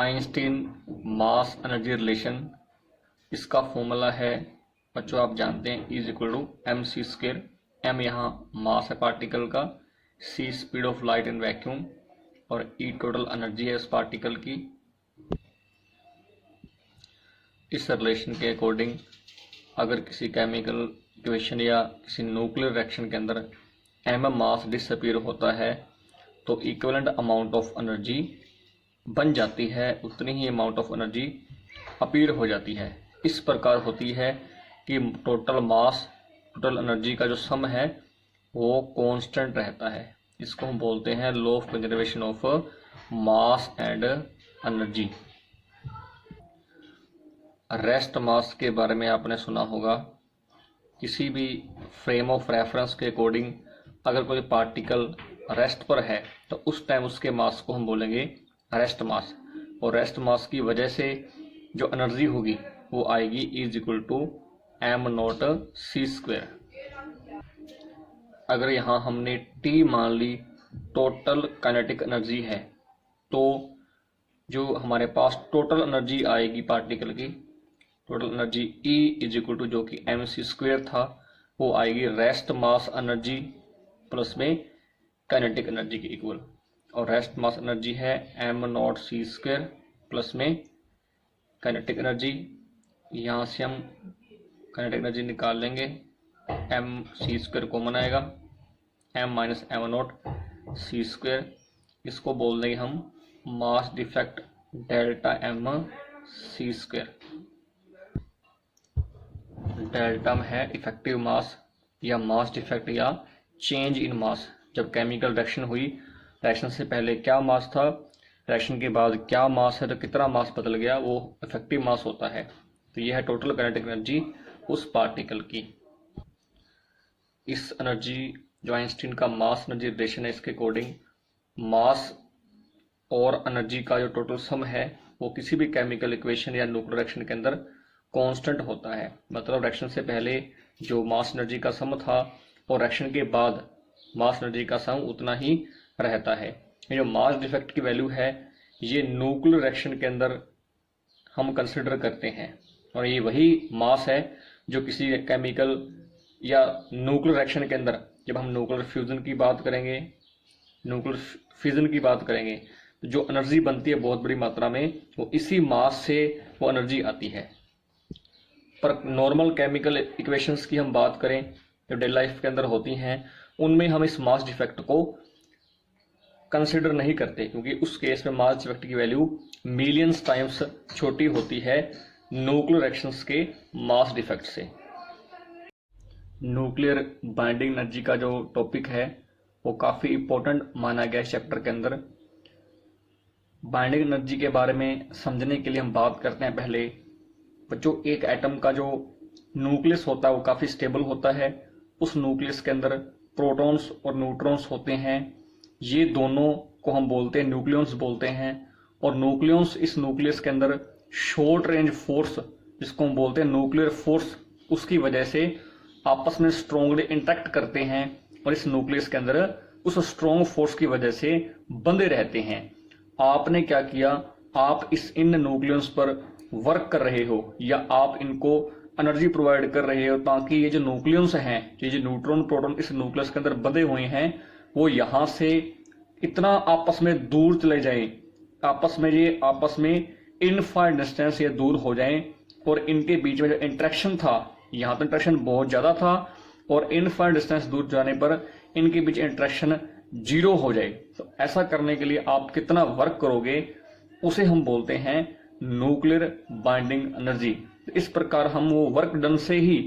Einstein mass energy relation, इसका formula है बच्चों आप जानते हैं is equal to M C square. M यहाँ मास है पार्टिकल का, C speed of light in vacuum और ई टोटल एनर्जी है उस पार्टिकल की। इस रिलेशन के अकॉर्डिंग अगर किसी केमिकल इक्वेशन या किसी न्यूक्लियर रिएक्शन के अंदर एम मास डिसअपीयर होता है तो इक्विवेलेंट अमाउंट ऑफ एनर्जी बन जाती है, उतनी ही अमाउंट ऑफ एनर्जी अपीयर हो जाती है। इस प्रकार होती है कि टोटल मास टोटल एनर्जी का जो सम है वो कांस्टेंट रहता है। इसको हम बोलते हैं law of conservation of mass and energy. Rest mass के बारे में आपने सुना होगा। किसी भी फ्रेम ऑफ रेफरेंस के अकॉर्डिंग अगर कोई पार्टिकल रेस्ट पर है तो उस टाइम उसके मास को हम बोलेंगे रेस्ट मास, और रेस्ट मास की वजह से जो एनर्जी होगी वो आएगी is equal to M not C square. अगर यहाँ हमने टी मान ली टोटल काइनेटिक एनर्जी है तो जो हमारे पास टोटल एनर्जी आएगी पार्टिकल की, total energy E is equal to जो कि एम सी स्क्वेयर था वो आएगी रेस्ट मास एनर्जी प्लस में काइनेटिक एनर्जी के इक्वल, और रेस्ट मास एनर्जी है M not C square plus में काइनेटिक एनर्जी। यहाँ से हम काइनेटिक एनर्जी निकाल लेंगे, एम सी स्क्वेयर कॉमन आएगा, M minus M not C square. इसको बोल देंगे हम mass defect delta M C square. Delta में है इफेक्टिव मास या मास डिफेक्ट या चेंज इन मास। जब केमिकल रिएक्शन हुई, रिएक्शन से पहले क्या मास था, रिएक्शन के बाद क्या मास है, तो कितना मास बदल गया, वो इफेक्टिव मास होता है। तो यह है टोटल काइनेटिक एनर्जी उस पार्टिकल की। इस एनर्जी जो आइंस्टीन का मास एनर्जी रिलेशन है, इसके अकॉर्डिंग मास और एनर्जी का जो टोटल सम है वो किसी भी केमिकल इक्वेशन या न्यूक्लियर रिएक्शन के अंदर कांस्टेंट होता है। मतलब रिएक्शन से पहले जो मास एनर्जी का सम था और रिएक्शन के बाद मास एनर्जी का सम उतना ही रहता है। ये जो मास डिफेक्ट की वैल्यू है ये न्यूक्लियर रिएक्शन के अंदर हम कंसिडर करते हैं, और ये वही मास है जो किसी केमिकल या न्यूक्लियर रिएक्शन के अंदर जब हम न्यूक्लियर फ्यूजन की बात करेंगे, न्यूक्लियर फिजन की बात करेंगे, तो जो एनर्जी बनती है बहुत बड़ी मात्रा में वो इसी मास से वो एनर्जी आती है। पर नॉर्मल केमिकल इक्वेशंस की हम बात करें जो डेली लाइफ के अंदर होती हैं, उनमें हम इस मास डिफेक्ट को कंसिडर नहीं करते, क्योंकि उस केस में मास डिफेक्ट की वैल्यू मिलियंस टाइम्स छोटी होती है न्यूक्लियर रिएक्शंस के मास डिफेक्ट से। न्यूक्लियर बाइंडिंग एनर्जी का जो टॉपिक है वो काफ़ी इंपॉर्टेंट माना गया है चैप्टर के अंदर। बाइंडिंग एनर्जी के बारे में समझने के लिए हम बात करते हैं पहले बच्चों, एक एटम का जो न्यूक्लियस होता है वो काफ़ी स्टेबल होता है। उस न्यूक्लियस के अंदर प्रोटॉन्स और न्यूट्रॉन्स होते हैं, ये दोनों को हम बोलते हैं न्यूक्लियॉन्स बोलते हैं। और न्यूक्लियॉन्स इस न्यूक्लियस के अंदर शॉर्ट रेंज फोर्स जिसको हम बोलते हैं न्यूक्लियर फोर्स, उसकी वजह से आपस में स्ट्रोंगली इंटरेक्ट करते हैं और इस न्यूक्लियस के अंदर उस स्ट्रॉन्ग फोर्स की वजह से बंधे रहते हैं। आपने क्या किया, आप इन न्यूक्लियॉन्स पर वर्क कर रहे हो या आप इनको एनर्जी प्रोवाइड कर रहे हो ताकि ये जो न्यूक्लियॉन्स हैं, ये जो न्यूट्रॉन प्रोटॉन इस न्यूक्लियस के अंदर बंधे हुए हैं, वो यहां से इतना आपस में दूर चले जाएं, आपस में इनफाइनाइट डिस्टेंस ये दूर हो जाएं, और इनके बीच में जो इंटरेक्शन था, यहाँ तो इंटरेक्शन बहुत ज्यादा था और इनफाइनाइट डिस्टेंस दूर जाने पर इनके बीच इंटरेक्शन जीरो हो जाए। तो ऐसा करने के लिए आप कितना वर्क करोगे उसे हम बोलते हैं न्यूक्लियर बाइंडिंग एनर्जी। इस प्रकार हम वो वर्क डन से ही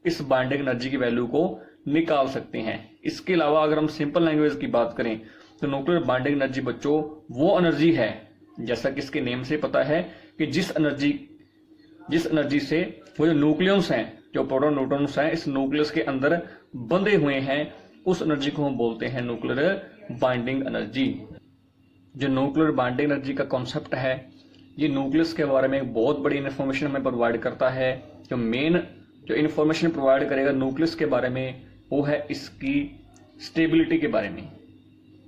इस बाइंडिंग एनर्जी की वैल्यू को निकाल सकते हैं। इसके अलावा अगर हम सिंपल लैंग्वेज की बात करें तो न्यूक्लियर बाइंडिंग एनर्जी बच्चों वो एनर्जी है, जैसा कि इसके नेम से पता है, कि जिस एनर्जी से वो जो न्यूक्लियस हैं, जो प्रोटॉन न्यूट्रॉन्स हैं, इस न्यूक्लियस के अंदर बंधे हुए हैं, उस एनर्जी को हम बोलते हैं न्यूक्लियर बाइंडिंग एनर्जी। जो न्यूक्लियर बाइंडिंग एनर्जी का कॉन्सेप्ट है, ये न्यूक्लियस के बारे में बहुत बड़ी इन्फॉर्मेशन हमें प्रोवाइड करता है। जो मेन जो इन्फॉर्मेशन प्रोवाइड करेगा न्यूक्लियस के बारे में वो है इसकी स्टेबिलिटी के बारे में।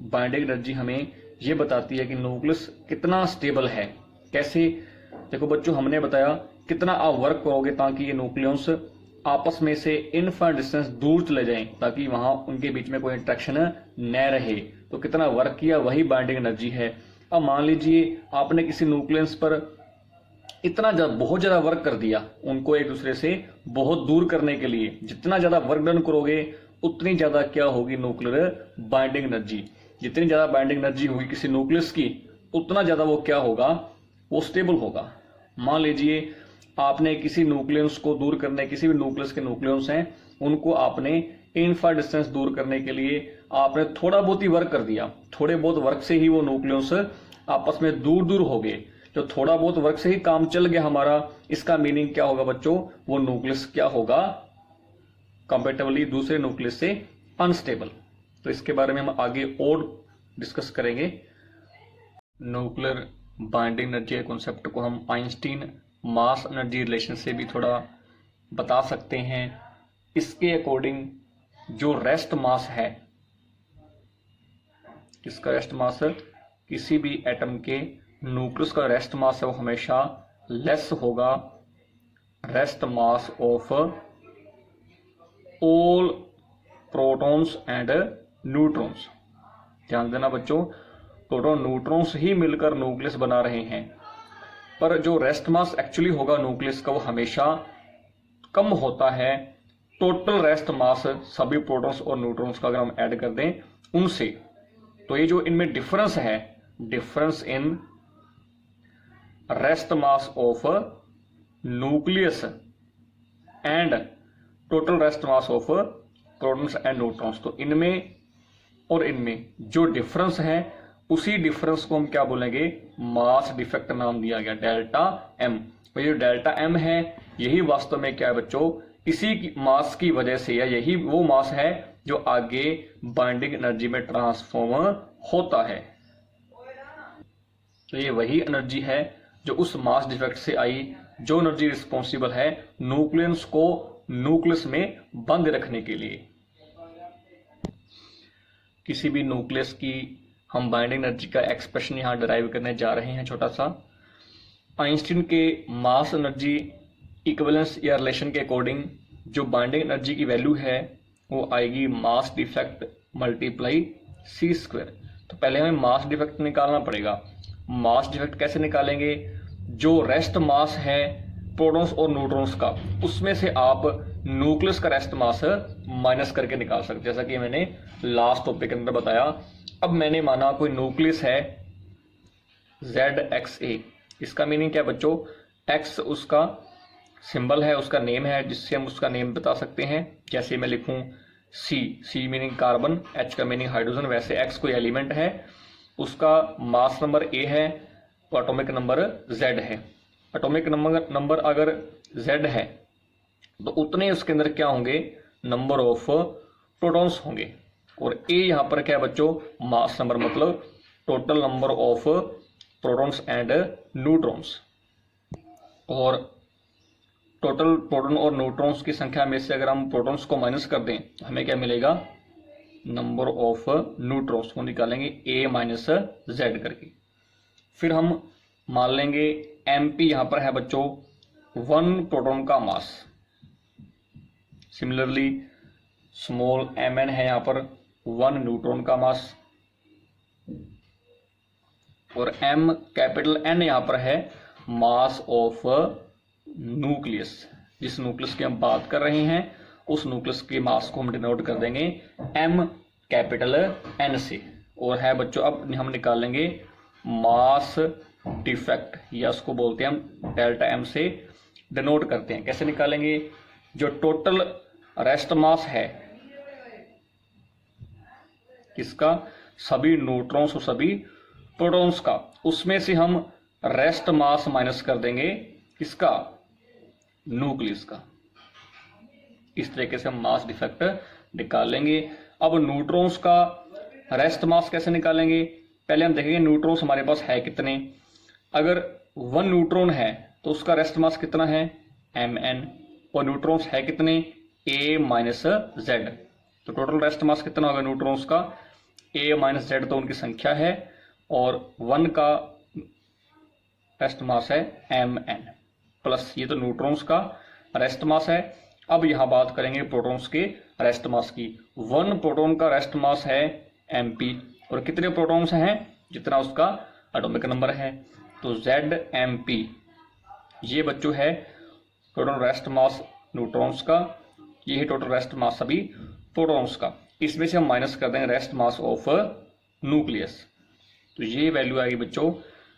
बाइंडिंग एनर्जी हमें ये बताती है कि न्यूक्लियस कितना स्टेबल है, कैसे? देखो बच्चों, हमने बताया कितना आप वर्क करोगे ताकि ये न्यूक्लियस आपस में से इनफाइनाइट डिस्टेंस दूर चले जाएं, ताकि वहां उनके बीच में कोई इंटरेक्शन न रहे। तो कितना वर्क किया, वही बाइंडिंग एनर्जी है। अब मान लीजिए आपने किसी न्यूक्लियस पर बहुत ज्यादा वर्क कर दिया, उनको एक दूसरे से बहुत दूर करने के लिए। जितना ज्यादा वर्क डन करोगे उतनी ज्यादा क्या होगी न्यूक्लियर बाइंडिंग एनर्जी। जितनी ज्यादा बाइंडिंग एनर्जी होगी किसी न्यूक्लियस की, उतना ज्यादा वो क्या होगा, वो स्टेबल होगा। मान लीजिए आपने किसी न्यूक्लियस को दूर करने, किसी भी न्यूक्लियस के न्यूक्लियस हैं उनको आपने इनफाइनाइट डिस्टेंस दूर करने के लिए आपने थोड़ा बहुत ही वर्क कर दिया। थोड़े बहुत वर्क से ही वो न्यूक्लियस आपस में दूर दूर हो गए। जो थोड़ा बहुत वर्क से ही काम चल गया हमारा, इसका मीनिंग क्या होगा बच्चों, वो न्यूक्लियस क्या होगा, कंपैरेटिवली दूसरे न्यूक्लियस से अनस्टेबल। तो इसके बारे में हम आगे और डिस्कस करेंगे। न्यूक्लियर बाइंडिंग एनर्जी कॉन्सेप्ट को हम आइंस्टीन मास एनर्जी रिलेशन से भी थोड़ा बता सकते हैं। इसके अकॉर्डिंग जो रेस्ट मास है, किसका रेस्ट मास है, किसी भी एटम के न्यूक्लियस का रेस्ट मास है वो हमेशा लेस होगा rest mass of all protons and neutrons. ध्यान देना बच्चों, प्रोटॉन न्यूट्रॉन्स ही मिलकर न्यूक्लियस बना रहे हैं, पर जो रेस्ट मास एक्चुअली होगा न्यूक्लियस का वो हमेशा कम होता है टोटल रेस्ट मास सभी प्रोटॉन्स और न्यूट्रॉन्स का अगर हम ऐड कर दें उनसे। तो ये जो इनमें डिफरेंस है, difference in rest mass of nucleus and total rest mass of protons and neutrons, तो इनमें और इनमें जो डिफरेंस है उसी डिफरेंस को हम क्या बोलेंगे, मास डिफेक्ट नाम दिया गया, डेल्टा एम। तो ये डेल्टा एम है, यही वास्तव में क्या है बच्चों, इसी की मास की वजह से, या यही वो मास है जो आगे बाइंडिंग एनर्जी में ट्रांसफॉर्म होता है। तो ये वही एनर्जी है जो उस मास डिफेक्ट से आई, जो एनर्जी रिस्पॉन्सिबल है न्यूक्लियस को न्यूक्लियस में बंद रखने के लिए। किसी भी न्यूक्लियस की हम बाइंडिंग एनर्जी का एक्सप्रेशन यहां डिराइव करने जा रहे हैं छोटा सा। आइंस्टीन के मास एनर्जी इक्विवेलेंस या रिलेशन के अकॉर्डिंग जो बाइंडिंग एनर्जी की वैल्यू है वो आएगी mass defect multiply C square. तो पहले हमें मास डिफेक्ट निकालना पड़ेगा। मास डिफेक्ट कैसे निकालेंगे, जो रेस्ट मास है प्रोटॉन्स और न्यूट्रॉन्स का, उसमें से आप न्यूक्लियस का रेस्ट मास माइनस करके निकाल सकते, जैसा कि मैंने लास्ट टॉपिक के अंदर बताया। अब मैंने माना कोई न्यूक्लियस है ZXA, इसका मीनिंग क्या है बच्चों, X उसका सिंबल है, उसका नेम है, जिससे हम उसका नेम बता सकते हैं। जैसे मैं लिखूं C मीनिंग कार्बन, H का मीनिंग हाइड्रोजन, वैसे X कोई एलिमेंट है, उसका मास नंबर A है, तो एटॉमिक नंबर Z है। एटॉमिक नंबर अगर Z है तो उतने उसके अंदर क्या होंगे, नंबर ऑफ प्रोटॉन्स होंगे। और A यहां पर क्या है बच्चों, मास नंबर, मतलब total number of protons and neutrons. और टोटल प्रोटॉन और न्यूट्रॉन्स की संख्या में से अगर हम प्रोटॉन्स को माइनस कर दें तो हमें क्या मिलेगा, नंबर ऑफ न्यूट्रॉन्स को निकालेंगे A माइनस Z करके। फिर हम मान लेंगे MP यहां पर है बच्चों 1 प्रोटॉन का मास। सिमिलरली स्मॉल mn है यहां पर 1 न्यूट्रॉन का मास, और M कैपिटल N यहां पर है मास ऑफ न्यूक्लियस। जिस न्यूक्लियस की हम बात कर रहे हैं उस न्यूक्लियस के मास को हम डिनोट कर देंगे M कैपिटल N से। और है बच्चों, अब हम निकालेंगे मास डिफेक्ट, या उसको बोलते हैं हम डेल्टा M से डिनोट करते हैं। कैसे निकालेंगे, जो टोटल रेस्ट मास है किसका, सभी न्यूट्रॉन्स और सभी प्रोटॉन्स का, उसमें से हम रेस्ट मास माइनस कर देंगे किसका, न्यूक्लियस का। इस तरीके से हम मास डिफेक्ट निकालेंगे। अब न्यूट्रॉन्स का रेस्ट मास कैसे निकालेंगे, पहले हम देखेंगे न्यूट्रॉन्स हमारे पास है कितने। अगर 1 न्यूट्रॉन है तो उसका रेस्ट मास कितना है, Mn, और न्यूट्रॉन्स है कितने, A माइनस Z। तो टोटल रेस्ट मास कितना होगा न्यूट्रॉन्स का, A माइनस Z, तो उनकी संख्या है, और 1 का रेस्ट मास है Mn प्लस ये तो न्यूट्रॉन्स का रेस्ट मास है। अब यहां बात करेंगे प्रोटॉन्स के रेस्ट मास की। 1 प्रोटॉन का रेस्ट मास है Mp और कितने प्रोटॉन्स हैं जितना उसका एटॉमिक नंबर है, तो Zmp ये बच्चों है टोटल रेस्ट मास न्यूट्रॉन्स का, ये है टोटल रेस्ट मास सभी प्रोटॉन्स का। इसमें से हम माइनस कर देंगे रेस्ट मास ऑफ न्यूक्लियस, तो ये वैल्यू आएगी बच्चों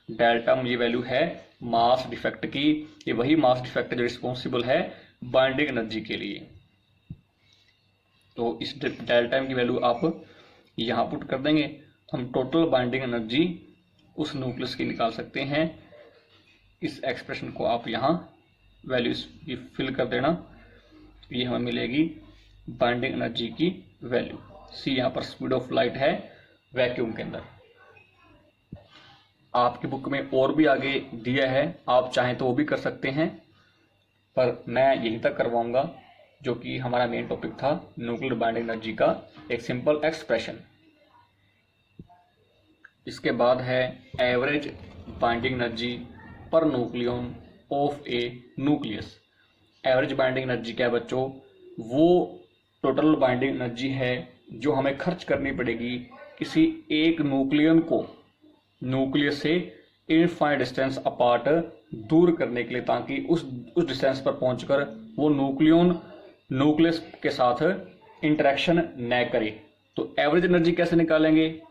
डेल्टा, ये वैल्यू है मास डिफेक्ट की। ये वही मास डिफेक्ट जो रिस्पॉन्सिबल है बाइंडिंग एनर्जी के लिए। तो इस डेल्टा की वैल्यू आप यहाँ पुट कर देंगे, हम टोटल बाइंडिंग एनर्जी उस न्यूक्लियस की निकाल सकते हैं। इस एक्सप्रेशन को आप यहाँ वैल्यूज की फिल कर देना, ये हमें मिलेगी बाइंडिंग एनर्जी की वैल्यू। सी यहाँ पर स्पीड ऑफ लाइट है वैक्यूम के अंदर। आपकी बुक में और भी आगे दिया है, आप चाहें तो वो भी कर सकते हैं, पर मैं यहीं तक करवाऊंगा जो कि हमारा मेन टॉपिक था न्यूक्लियर बाइंडिंग एनर्जी का एक सिंपल एक्सप्रेशन। इसके बाद है average binding energy per nucleon of A nucleus. Average binding energy क्या है बच्चों, वो टोटल बाइंडिंग एनर्जी है जो हमें खर्च करनी पड़ेगी किसी एक न्यूक्लियन को न्यूक्लियस से इनफाइनाइट डिस्टेंस अपार्ट दूर करने के लिए, ताकि उस डिस्टेंस पर पहुंचकर वो न्यूक्लियस के साथ इंटरेक्शन न करे। तो एवरेज एनर्जी कैसे निकालेंगे,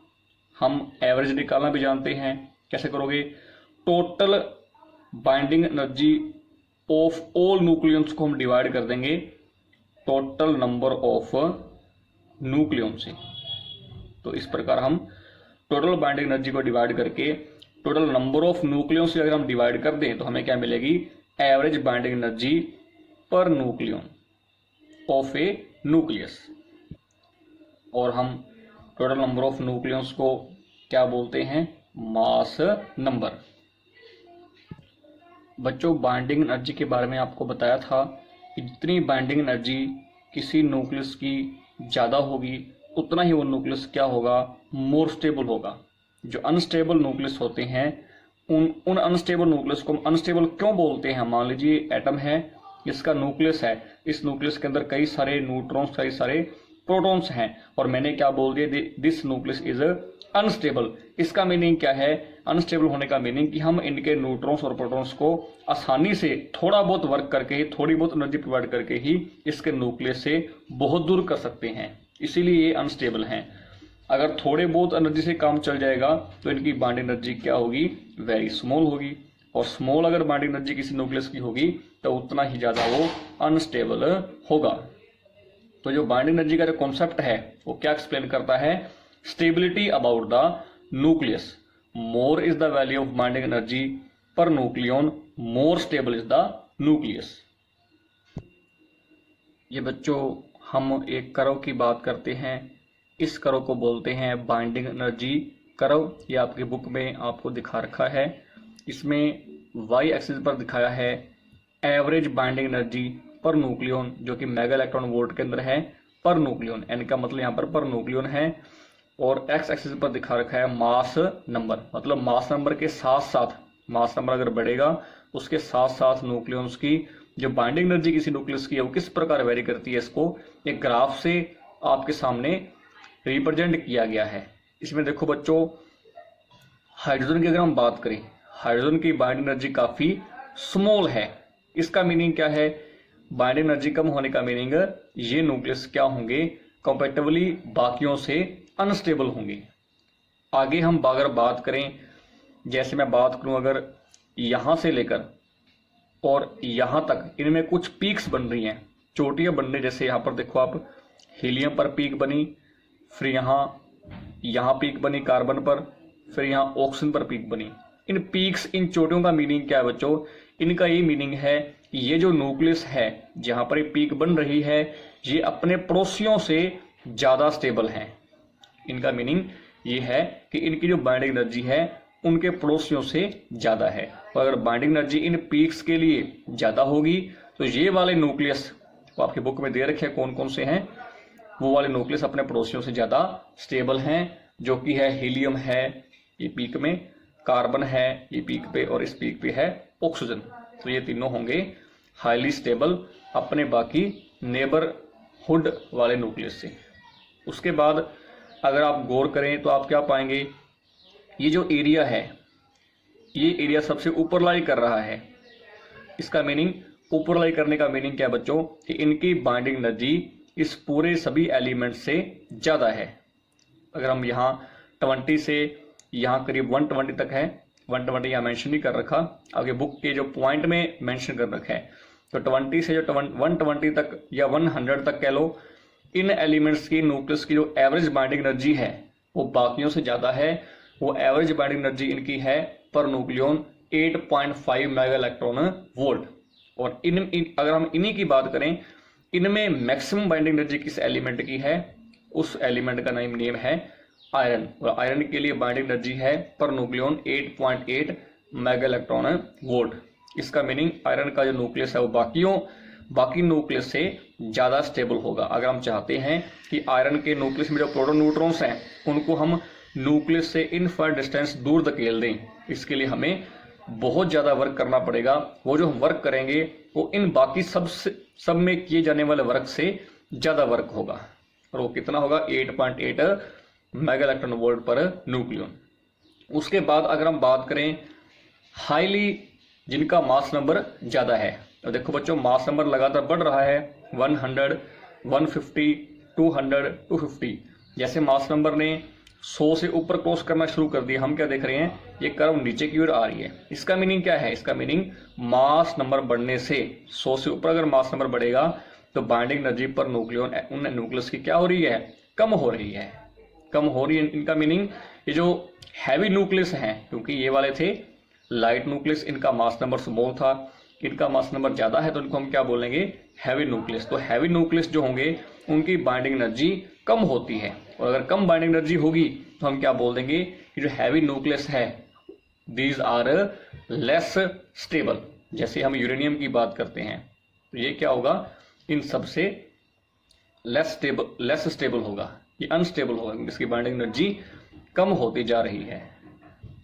हम एवरेज निकालना भी जानते हैं। कैसे करोगे, total binding energy of all nucleons को हम डिवाइड कर देंगे टोटल नंबर ऑफ न्यूक्लियन से। तो इस प्रकार हम टोटल बाइंडिंग एनर्जी को डिवाइड करके टोटल नंबर ऑफ न्यूक्लियन से अगर हम डिवाइड कर दें तो हमें क्या मिलेगी, average binding energy per nucleon of A nucleus. और हम टोटल नंबर ऑफ न्यूक्लियंस को क्या बोलते हैं, मास नंबर। बच्चों बाइंडिंग एनर्जी के बारे में आपको बताया था कि जितनी बाइंडिंग एनर्जी किसी न्यूक्लियस की ज़्यादा होगी उतना ही वो न्यूक्लियस क्या होगा, मोर स्टेबल होगा। जो अनस्टेबल न्यूक्लियस होते हैं उन अनस्टेबल न्यूक्लियस को हम अनस्टेबल क्यों बोलते हैं। मान लीजिए एटम है, इसका न्यूक्लियस है, इस न्यूक्लियस के अंदर कई सारे न्यूट्रॉन्स कई सारे प्रोटॉन्स हैं और मैंने क्या बोल दिया, दिस न्यूक्लियस इज अनस्टेबल। इसका मीनिंग क्या है, अनस्टेबल होने का मीनिंग कि हम इनके न्यूट्रॉन्स और प्रोटॉन्स को आसानी से थोड़ा बहुत वर्क करके ही, थोड़ी बहुत एनर्जी प्रोवाइड करके ही इसके न्यूक्लियस से बहुत दूर कर सकते हैं, इसीलिए ये अनस्टेबल हैं। अगर थोड़े बहुत एनर्जी से काम चल जाएगा तो इनकी बाइंडिंग एनर्जी क्या होगी, वेरी स्मॉल होगी। और स्मॉल अगर बाइंडिंग एनर्जी किसी न्यूक्लियस की होगी तो उतना ही ज्यादा वो अनस्टेबल होगा। तो जो बाइंडिंग एनर्जी का जो कॉन्सेप्ट है वो क्या एक्सप्लेन करता है, stability about the nucleus. More is the value of binding energy per nucleon, more stable is the nucleus. ये बच्चों हम एक कर्व की बात करते हैं, इस कर्व को बोलते हैं बाइंडिंग एनर्जी कर्व। ये आपकी बुक में आपको दिखा रखा है। इसमें वाई एक्सिस पर दिखाया है average binding energy per nucleon जो कि मेगा इलेक्ट्रॉन वोल्ट के अंदर है पर न्यूक्लियन, एन का मतलब यहाँ पर न्यूक्लियन है। और एक्स एक्सिस पर दिखा रखा है मास नंबर, मतलब मास नंबर के साथ साथ, मास नंबर अगर बढ़ेगा उसके साथ साथ न्यूक्लियंस की जो बाइंडिंग एनर्जी किसी न्यूक्लियस की है वो किस प्रकार वेरी करती है, इसको एक ग्राफ से आपके सामने रिप्रेजेंट किया गया है। इसमें देखो बच्चों, हाइड्रोजन की अगर हम बात करें, हाइड्रोजन की बाइंडिंग एनर्जी काफी स्मॉल है। इसका मीनिंग क्या है, बाइंडिंग एनर्जी कम होने का मीनिंग ये न्यूक्लियस क्या होंगे, कंपैरेटिवली बाकियों से अनस्टेबल होंगे। आगे हम अगर बात करें, जैसे मैं बात करूं अगर यहां से लेकर और यहां तक इनमें कुछ पीक्स बन रही हैं, चोटियां बन रही, जैसे यहां पर देखो आप, हीलियम पर पीक बनी, फिर यहां पीक बनी कार्बन पर, फिर यहां ऑक्सीजन पर पीक बनी। इन पीक्स, इन चोटियों का मीनिंग क्या है बच्चों, इनका ये मीनिंग है कि ये जो न्यूक्लियस है जहां पर ये पीक बन रही है ये अपने पड़ोसियों से ज्यादा स्टेबल हैं। इनका मीनिंग ये है कि इनकी जो बाइंडिंग एनर्जी है उनके पड़ोसियों से ज्यादा है। तो अगर बाइंडिंग एनर्जी इन पीक्स के लिए ज्यादा होगी तो ये वाले न्यूक्लियस, वो आपकी बुक में दे रखे हैं कौन कौन से हैं, वो वाले न्यूक्लियस अपने पड़ोसियों से ज्यादा स्टेबल हैं, जो कि है हीलियम है ये पीक में, कार्बन है ये पीक पे और इस पीक पे है ऑक्सीजन, तो ये तीनों होंगे हाईली स्टेबल अपने बाकी नेबरहुड वाले न्यूक्लियस से। उसके बाद अगर आप गौर करें तो आप क्या पाएंगे, ये जो एरिया है ये एरिया सबसे ऊपर लाई कर रहा है। इसका मीनिंग, ऊपर लाई करने का मीनिंग क्या है बच्चों, कि इनकी बाइंडिंग एनर्जी इस पूरे सभी एलिमेंट से ज्यादा है। अगर हम यहाँ 20 से यहाँ करीब 120 तक है, 120 यहाँ मेंशन नहीं कर रखा, आगे बुक के जो पॉइंट में मेंशन कर रखा है, तो 20 से जो 120 तक या 100 तक कह लो, इन एलिमेंट्स की न्यूक्लियस की जो एवरेज बाइंडिंग एनर्जी है वो बाकियों से ज्यादा है। वो एवरेज बाइंडिंग एनर्जी इनकी है per nucleon 8.5 mega electron volt. और अगर हम इन्हीं की बात करें, इनमें मैक्सिमम बाइंडिंग एनर्जी किस एलिमेंट की है, उस एलिमेंट का नेम है आयरन, और आयरन के लिए बाइंडिंग एनर्जी है per nucleon 8.8 mega electron volt. इसका मीनिंग आयरन का जो न्यूक्लियस है वो बाकी न्यूक्लियस से ज्यादा स्टेबल होगा। अगर हम चाहते हैं कि आयरन के न्यूक्लियस में जो प्रोटॉन न्यूट्रॉन्स हैं उनको हम न्यूक्लियस से इनफाइनाइट डिस्टेंस दूर धकेल दें, इसके लिए हमें बहुत ज्यादा वर्क करना पड़ेगा। वो जो हम वर्क करेंगे वो इन बाकी सब में किए जाने वाले वर्क से ज्यादा वर्क होगा, और वो कितना होगा, 8.8 mega electron volt per nucleon. उसके बाद अगर हम बात करें हाईली जिनका मास नंबर ज्यादा है, तो देखो बच्चों मास नंबर लगातार बढ़ रहा है, 100, 150, 200, 250। जैसे मास नंबर ने 100 से ऊपर क्रॉस करना शुरू कर दिया, हम क्या देख रहे हैं, ये कर्व नीचे की ओर आ रही है। इसका मीनिंग क्या है, इसका मीनिंग मास नंबर बढ़ने से 100 से ऊपर अगर मास नंबर बढ़ेगा तो बाइंडिंग एनर्जी पर न्यूक्लियन उन न्यूक्लियस की क्या हो रही है, कम हो रही है। इनका मीनिंग ये जो हैवी न्यूक्लियस हैं, क्योंकि ये वाले थे लाइट न्यूक्लियस, इनका मास नंबर स्मॉल था, इनका मास नंबर ज्यादा है, तो इनको हम क्या बोलेंगे, हैवी न्यूक्लियस। तो हैवी न्यूक्लियस जो होंगे उनकी बाइंडिंग एनर्जी कम होती है, और अगर कम बाइंडिंग एनर्जी होगी तो हम क्या बोल देंगे कि जो हैवी न्यूक्लियस है दीज आर लेस स्टेबल। जैसे हम यूरेनियम की बात करते हैं तो ये क्या होगा, इन सबसे लेस स्टेबल होगा, ये अनस्टेबल होगा, इसकी बाइंडिंग एनर्जी कम होती जा रही है।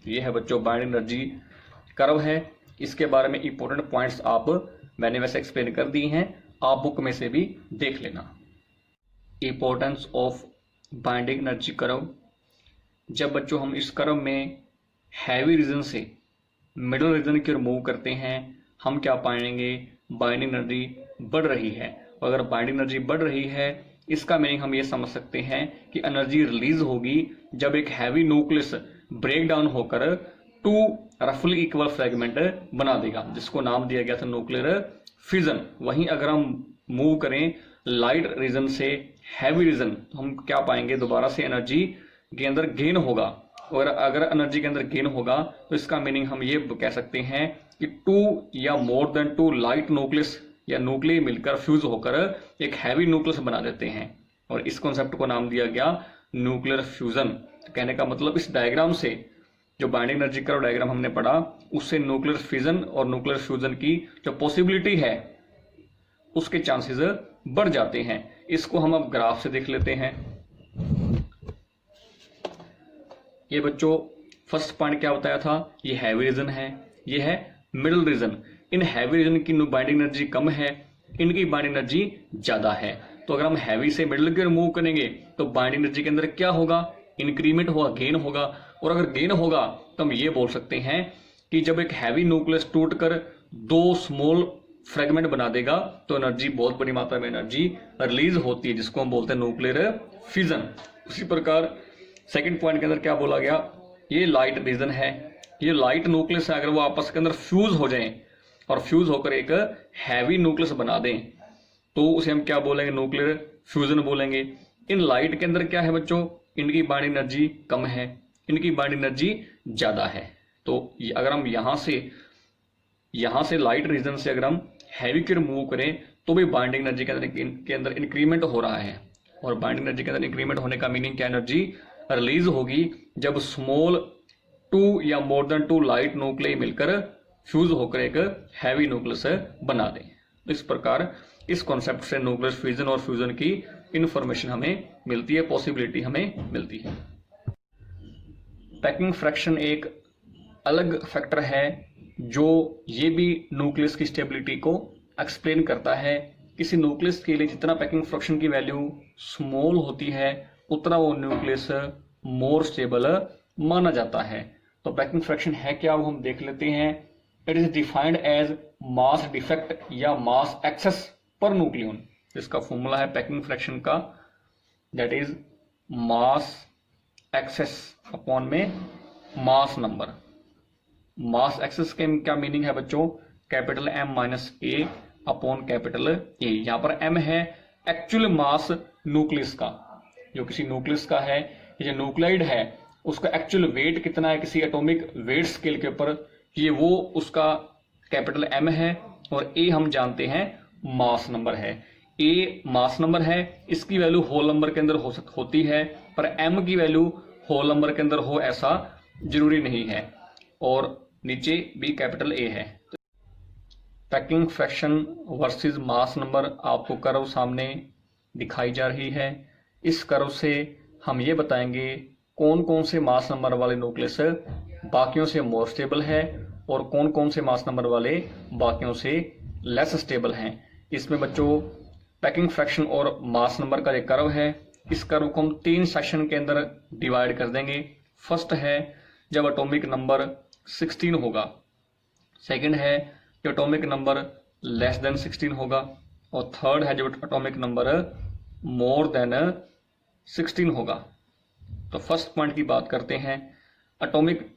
ये है बच्चों बाइंडिंग एनर्जी कर्व है। इसके बारे में इंपॉर्टेंट पॉइंट्स मैंने वैसे एक्सप्लेन कर दिए हैं, आप बुक में से भी देख लेना। Importance of binding energy curve, जब बच्चों हम इस कर्व में हैवी रीजन से मिडिल रीजन की ओर मूव करते हैं, हम क्या पाएंगे, बाइंडिंग एनर्जी बढ़ रही है। और अगर बाइंडिंग एनर्जी बढ़ रही है, इसका मीनिंग हम ये समझ सकते हैं कि एनर्जी रिलीज होगी जब एक हैवी न्यूक्लियस ब्रेक डाउन होकर 2 रफली इक्वल फ्रेगमेंट बना देगा, जिसको नाम दिया गया था न्यूक्लियर फ्यूजन। वहीं अगर हम मूव करें लाइट रीजन से हैवी रीजन, तो हम क्या पाएंगे, दोबारा से एनर्जी के अंदर गेन होगा। और अगर एनर्जी के अंदर गेन होगा तो इसका मीनिंग हम ये कह सकते हैं कि 2 या मोर देन 2 लाइट न्यूक्लियस या न्यूक्लियस मिलकर फ्यूज होकर एक हैवी न्यूक्लियस बना देते हैं, और इस कॉन्सेप्ट को नाम दिया गया न्यूक्लियर फ्यूजन। कहने का मतलब इस डायग्राम से, जो बाइंडिंग एनर्जी कर्व डायग्राम हमने पढ़ा, उससे न्यूक्लियर फ्यूजन और न्यूक्लियर फ्यूजन की जो पॉसिबिलिटी है उसके चांसेस बढ़ जाते हैं। इसको हम अब ग्राफ से देख लेते हैं। ये बच्चों फर्स्ट पॉइंट क्या बताया था, ये हैवी रीजन है, ये है मिडिल रीजन। इन हैवी रीजन की बाइंडिंग एनर्जी कम है, इनकी बाइंडिंग एनर्जी ज्यादा है। तो अगर हम हैवी से मिडिल की ओर मूव करेंगे तो बाइंडिंग एनर्जी के अंदर क्या होगा, इंक्रीमेंट होगा, गेन होगा। और अगर गेन होगा तो हम ये बोल सकते हैं कि जब एक हैवी न्यूक्लियस टूटकर 2 स्मॉल फ्रेगमेंट बना देगा तो एनर्जी, बहुत बड़ी मात्रा में एनर्जी रिलीज होती है, जिसको हम बोलते हैं न्यूक्लियर फ्यूजन। उसी प्रकार सेकंड पॉइंट के अंदर क्या बोला गया, ये लाइट रीजन है, ये लाइट न्यूक्लियस है, अगर वो आपस के अंदर फ्यूज हो जाएं और फ्यूज होकर एक हैवी न्यूक्लियस बना दें तो उसे हम क्या बोलेंगे, न्यूक्लियर फ्यूजन बोलेंगे। इन लाइट के अंदर क्या है बच्चों, इनकी बाइंडिंग एनर्जी कम है, इनकी बाइंडिंग एनर्जी ज्यादा है। तो अगर हम यहां से लाइट रीजन से अगर हम हैवी की ओर मूव करें तो भी बाइंडिंग एनर्जी के अंदर इंक्रीमेंट हो रहा है। और बाइंडिंग एनर्जी के अंदर इंक्रीमेंट होने का मीनिंग क्या, एनर्जी रिलीज होगी जब स्मॉल 2 या मोर देन 2 लाइट न्यूक्लियस मिलकर फ्यूज होकर एक हैवी न्यूक्लियस बना दें। तो इस प्रकार इस कॉन्सेप्ट से न्यूक्लियर फ्यूजन और फ्यूजन की इंफॉर्मेशन हमें मिलती है, पॉसिबिलिटी हमें मिलती है। पैकिंग फ्रैक्शन एक अलग फैक्टर है जो ये भी न्यूक्लियस की स्टेबिलिटी को एक्सप्लेन करता है। किसी न्यूक्लियस के लिए जितना पैकिंग फ्रैक्शन की वैल्यू स्मॉल होती है उतना वो न्यूक्लियस मोर स्टेबल माना जाता है। तो पैकिंग फ्रैक्शन है क्या, वो हम देख लेते हैं। It is defined as mass defect या मास एक्सेस पर न्यूक्लियन। इसका फॉर्मूला है पैकिंग फ्रैक्शन का, that is mass excess upon में मास नंबर। मास एक्सेस के क्या मीनिंग है बच्चों, capital M minus A upon capital A. यहां पर M है एक्चुअल मास न्यूक्लियस का, जो किसी न्यूक्लियस का है, ये जो न्यूक्लाइड है उसका एक्चुअल वेट कितना है किसी एटॉमिक वेट स्केल के ऊपर, ये वो उसका कैपिटल M है। और ए हम जानते हैं मास नंबर है। ए मास नंबर है, इसकी वैल्यू होल नंबर के अंदर होती है, पर M की वैल्यू होल नंबर के अंदर हो ऐसा जरूरी नहीं है। और नीचे भी कैपिटल ए है। Packing fraction versus mass number आपको कर्व सामने दिखाई जा रही है। इस कर्व से हम ये बताएंगे कौन कौन से मास नंबर वाले न्यूक्लियस बाकियों से मोर स्टेबल है और कौन कौन से मास नंबर वाले बाकियों से लेस स्टेबल हैं। इसमें बच्चों पैकिंग फ्रैक्शन और मास नंबर का एक कर्व है। इस कर्व को हम 3 सेक्शन के अंदर डिवाइड कर देंगे। फर्स्ट है जब एटॉमिक नंबर 16 होगा, सेकंड है जब एटॉमिक नंबर लेस देन 16 होगा, और थर्ड है जब एटॉमिक नंबर मोर देन 16 होगा। तो फर्स्ट पॉइंट की बात करते हैं। एटॉमिक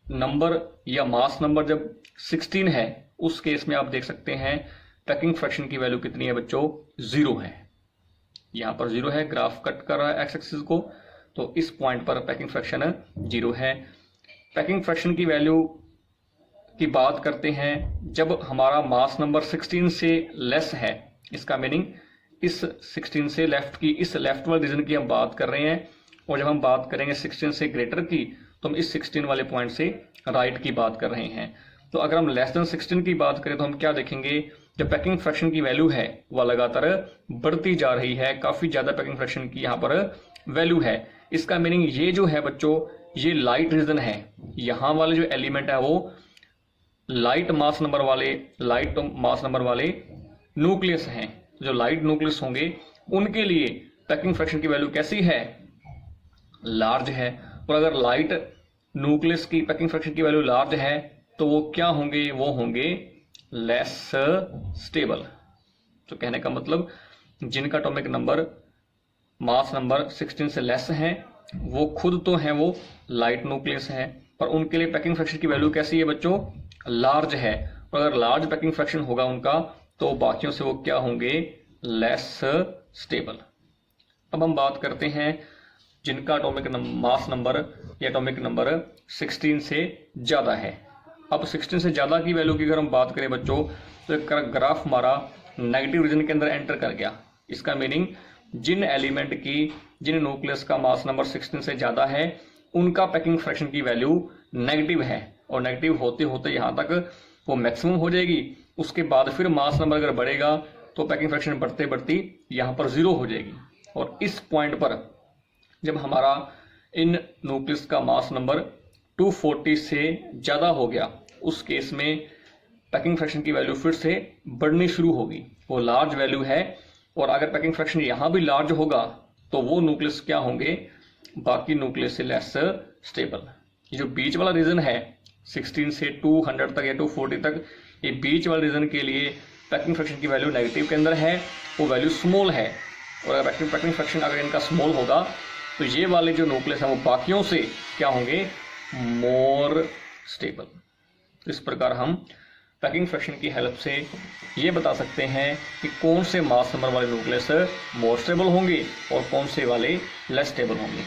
नंबर या मास नंबर जब 16 है उस केस में आप देख सकते हैं पैकिंग फ्रैक्शन की वैल्यू कितनी है बच्चों, 0 है। यहां पर 0 है, ग्राफ कट कर रहा है एक्स एक्सिस को, तो इस पॉइंट पर पैकिंग फ्रैक्शन 0 है। पैकिंग फ्रैक्शन की वैल्यू की बात करते हैं जब हमारा मास नंबर 16 से लेस है। इसका मीनिंग इस 16 से लेफ्ट की, इस लेफ्ट वाले रीजन की हम बात कर रहे हैं, और जब हम बात करेंगे 16 से ग्रेटर की तो हम इस 16 वाले पॉइंट से राइट की बात कर रहे हैं। तो अगर हम लेस देन 16 की बात करें तो हम क्या देखेंगे, जब पैकिंग फ्रैक्शन की वैल्यू है वह लगातार बढ़ती जा रही है, काफी ज्यादा पैकिंग फ्रैक्शन की यहाँ पर वैल्यू है। इसका मीनिंग ये जो है बच्चों, ये लाइट रीजन है। यहां वाले जो एलिमेंट है वो लाइट मास नंबर वाले न्यूक्लियस हैं। जो लाइट न्यूक्लियस होंगे उनके लिए पैकिंग फ्रैक्शन की वैल्यू कैसी है, लार्ज है। और अगर लाइट न्यूक्लियस की पैकिंग फ्रैक्शन की वैल्यू लार्ज है तो वो क्या होंगे, वो होंगे लेस स्टेबल। तो कहने का मतलब जिनका एटॉमिक नंबर मास नंबर 16 से लेस है वो खुद तो है वो लाइट न्यूक्लियस है, पर उनके लिए पैकिंग फ्रैक्शन की वैल्यू कैसी है बच्चों, लार्ज है। और अगर लार्ज पैकिंग फ्रैक्शन होगा उनका तो बाकियों से वो क्या होंगे, लेस स्टेबल। अब हम बात करते हैं जिनका एटॉमिक मास नंबर या एटॉमिक नंबर 16 से ज्यादा है। अब 16 से ज्यादा की वैल्यू की अगर हम बात करें बच्चों तो एक ग्राफ हमारा नेगेटिव रीजन के अंदर एंटर कर गया। इसका मीनिंग जिन एलिमेंट की, जिन न्यूक्लियस का मास नंबर 16 से ज्यादा है उनका पैकिंग फ्रैक्शन की वैल्यू नेगेटिव है, और नेगेटिव होते होते यहां तक वो मैक्सिमम हो जाएगी। उसके बाद फिर मास नंबर अगर बढ़ेगा तो पैकिंग फ्रैक्शन बढ़ते बढ़ती यहां पर 0 हो जाएगी। और इस पॉइंट पर जब हमारा इन न्यूक्लियस का मास नंबर 240 से ज्यादा हो गया उस केस में पैकिंग फ्रैक्शन की वैल्यू फिर से बढ़नी शुरू होगी। वो लार्ज वैल्यू है, और अगर पैकिंग फ्रैक्शन यहां भी लार्ज होगा तो वो न्यूक्लियस क्या होंगे, बाकी न्यूक्लियस से लेस स्टेबल। ये जो बीच वाला रीजन है 16 से 200 तक या 240 तक, ये बीच वाले रीजन के लिए पैकिंग फ्रैक्शन की वैल्यू नेगेटिव के अंदर है, वो वैल्यू स्मॉल है। और अगर पैकिंग फ्रैक्शन अगर इनका स्मॉल होगा तो ये वाले जो न्यूक्लियस है वो बाकियों से क्या होंगे, मोर स्टेबल। इस प्रकार हम पैकिंग फ्रैक्शन की हेल्प से ये बता सकते हैं कि कौन से मास नंबर वाले न्यूक्लियस मोर स्टेबल होंगे और कौन से वाले लेस स्टेबल होंगे।